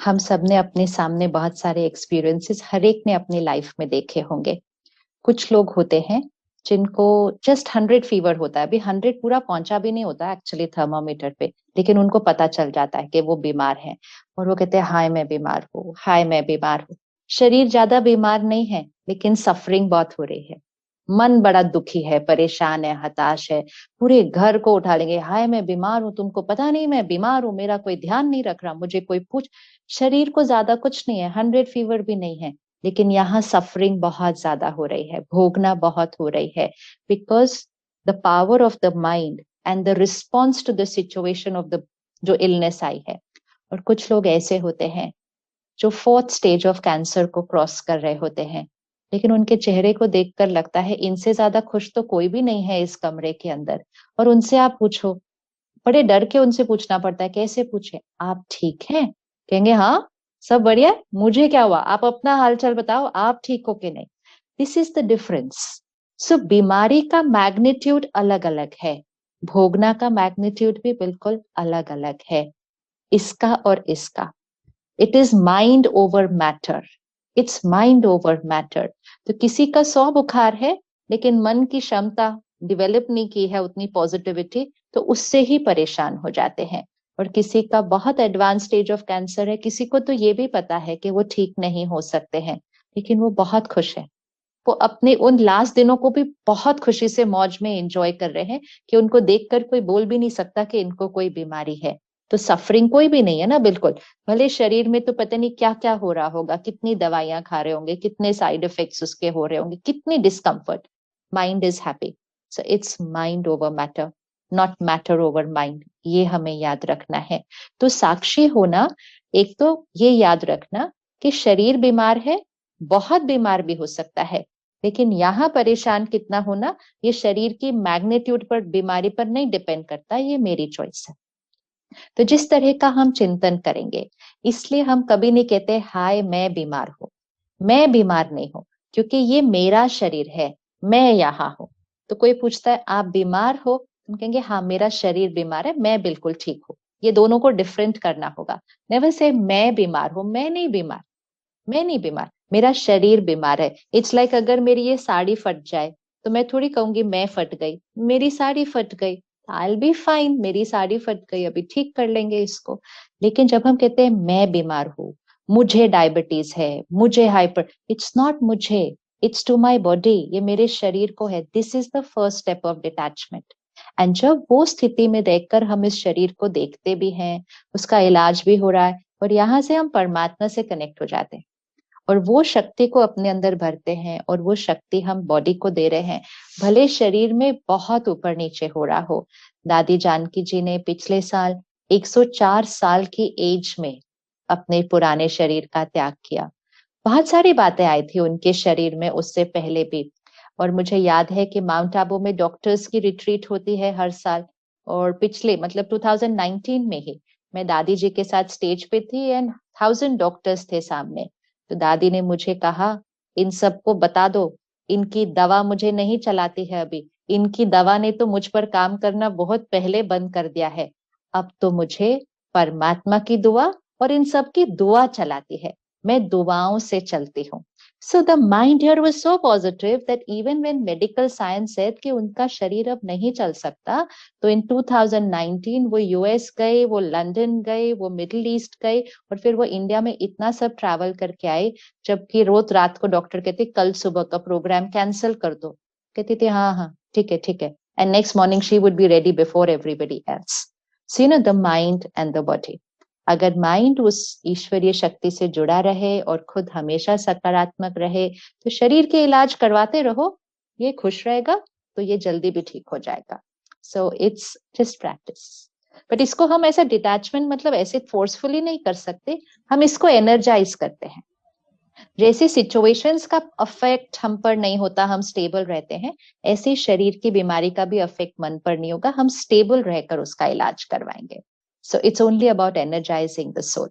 हम सब ने अपने सामने बहुत सारे एक्सपीरियंसेस हर एक ने अपनी लाइफ में देखे होंगे। कुछ लोग होते हैं जिनको जस्ट 100 फीवर होता है, अभी 100 पूरा पहुंचा भी नहीं होता एक्चुअली थर्मामीटर पे, लेकिन उनको पता चल जाता है कि वो बीमार है और वो कहते हैं हाय मैं बीमार हूँ, हाय मैं बीमार हूँ। शरीर ज्यादा बीमार नहीं है लेकिन सफरिंग बहुत हो रही है, मन बड़ा दुखी है, परेशान है, हताश है। पूरे घर को उठा लेंगे, हाय मैं बीमार हूँ, तुमको पता नहीं मैं बीमार हूँ, मेरा कोई ध्यान नहीं रख रहा, मुझे कोई पूछ। शरीर को ज्यादा कुछ नहीं है, 100 फीवर भी नहीं है, लेकिन यहाँ सफरिंग बहुत ज्यादा हो रही है, भोगना बहुत हो रही है, because the power of the mind and the response to the situation of the जो इलनेस आई है। और कुछ लोग ऐसे होते हैं जो 4th स्टेज ऑफ कैंसर को क्रॉस कर रहे होते हैं, लेकिन उनके चेहरे को देखकर लगता है इनसे ज्यादा खुश तो कोई भी नहीं है इस कमरे के अंदर। और उनसे आप पूछो, बड़े डर के उनसे पूछना पड़ता है, कैसे पूछे, आप ठीक हैं? कहेंगे हाँ सब बढ़िया है, मुझे क्या हुआ, आप अपना हालचाल बताओ, आप ठीक हो कि नहीं। This is the difference. So बीमारी का मैग्नीट्यूड अलग अलग है, भोगना का मैग्नीट्यूड भी बिल्कुल अलग अलग है, इसका और इसका। It is mind over matter, it's mind over matter. तो किसी का 100 बुखार है लेकिन मन की क्षमता डेवलप नहीं की है उतनी पॉजिटिविटी, तो उससे ही परेशान हो जाते हैं। और किसी का बहुत एडवांस स्टेज ऑफ कैंसर है, किसी को तो ये भी पता है कि वो ठीक नहीं हो सकते हैं, लेकिन वो बहुत खुश है। वो अपने उन लास्ट दिनों को भी बहुत खुशी से मौज में एंजॉय कर रहे हैं कि उनको देखकर कोई बोल भी नहीं सकता कि इनको कोई बीमारी है। तो सफरिंग कोई भी नहीं है ना, बिल्कुल। भले शरीर में तो पता नहीं क्या क्या हो रहा होगा, कितनी दवाइयां खा रहे होंगे, कितने साइड इफेक्ट्स उसके हो रहे होंगे, कितनी discomfort, mind is happy. So it's mind over matter, not matter over mind, ये हमें याद रखना है। तो साक्षी होना, एक तो ये याद रखना कि शरीर बीमार है, बहुत बीमार भी हो सकता है, लेकिन यहाँ परेशान कितना होना ये शरीर की मैग्नीट्यूड पर, बीमारी पर नहीं डिपेंड करता, ये मेरी चॉइस है। तो जिस तरह का हम चिंतन करेंगे, इसलिए हम कभी नहीं कहते हाय मैं बीमार हूं, मैं बीमार नहीं हूं, क्योंकि ये मेरा शरीर है, मैं यहाँ हूं। तो कोई पूछता है आप बीमार हो, तुम कहेंगे हाँ मेरा शरीर बीमार है, मैं बिल्कुल ठीक हूँ। ये दोनों को डिफरेंट करना होगा। नेवर से मैं बीमार हूं, मैं नहीं बीमार, मैं नहीं बीमार, मेरा शरीर बीमार है। इट्स लाइक अगर मेरी ये साड़ी फट जाए तो मैं थोड़ी कहूंगी मैं फट गई, मेरी साड़ी फट गई, आई बी फाइन, मेरी साड़ी फट गई, अभी ठीक कर लेंगे इसको। लेकिन जब हम कहते हैं मैं बीमार हूँ, मुझे डायबिटीज है, मुझे हाइपर, इट्स नॉट मुझे, इट्स टू माई बॉडी, ये मेरे शरीर को है। This is the first step of detachment. And जब वो स्थिति में देखकर हम इस शरीर को देखते भी हैं, उसका इलाज भी हो रहा है, और यहाँ से हम परमात्मा से कनेक्ट हो जाते हैं और वो शक्ति को अपने अंदर भरते हैं, और वो शक्ति हम बॉडी को दे रहे हैं, भले शरीर में बहुत ऊपर नीचे हो रहा हो। दादी जानकी जी ने पिछले साल 104 साल की एज में अपने पुराने शरीर का त्याग किया। बहुत सारी बातें आई थी उनके शरीर में उससे पहले भी। और मुझे याद है कि माउंट आबू में डॉक्टर्स की रिट्रीट होती है हर साल, और पिछले मतलब 2019 में ही मैं दादी जी के साथ स्टेज पे थी एंड 1000 डॉक्टर्स थे सामने। तो दादी ने मुझे कहा इन सबको बता दो, इनकी दवा मुझे नहीं चलाती है अभी, इनकी दवा ने तो मुझ पर काम करना बहुत पहले बंद कर दिया है, अब तो मुझे परमात्मा की दुआ और इन सब की दुआ चलाती है, मैं दुआओं से चलती हूँ। So the mind here was so positive that even when medical science said कि उनका शरीर अब नहीं चल सकता, तो in 2019 वो यूएस गए, वो लंदन गए, वो मिडिल ईस्ट गए, और फिर वो इंडिया में इतना सब ट्रैवल करके आए, जबकि रोज रात को डॉक्टर कहते कल सुबह का प्रोग्राम कैंसिल कर दो, कहती थी हाँ हाँ ठीक है ठीक है, and next morning she would be ready before everybody else. So you know the mind and the body, अगर माइंड उस ईश्वरीय शक्ति से जुड़ा रहे और खुद हमेशा सकारात्मक रहे, तो शरीर के इलाज करवाते रहो, ये खुश रहेगा तो ये जल्दी भी ठीक हो जाएगा। So it's just practice. But इसको हम ऐसा डिटैचमेंट मतलब ऐसे फोर्सफुली नहीं कर सकते, हम इसको एनर्जाइज करते हैं। जैसे सिचुएशंस का अफेक्ट हम पर नहीं होता, हम स्टेबल रहते हैं, ऐसे शरीर की बीमारी का भी अफेक्ट मन पर नहीं होगा, हम स्टेबल रहकर उसका इलाज करवाएंगे। So it's only about energizing the soul.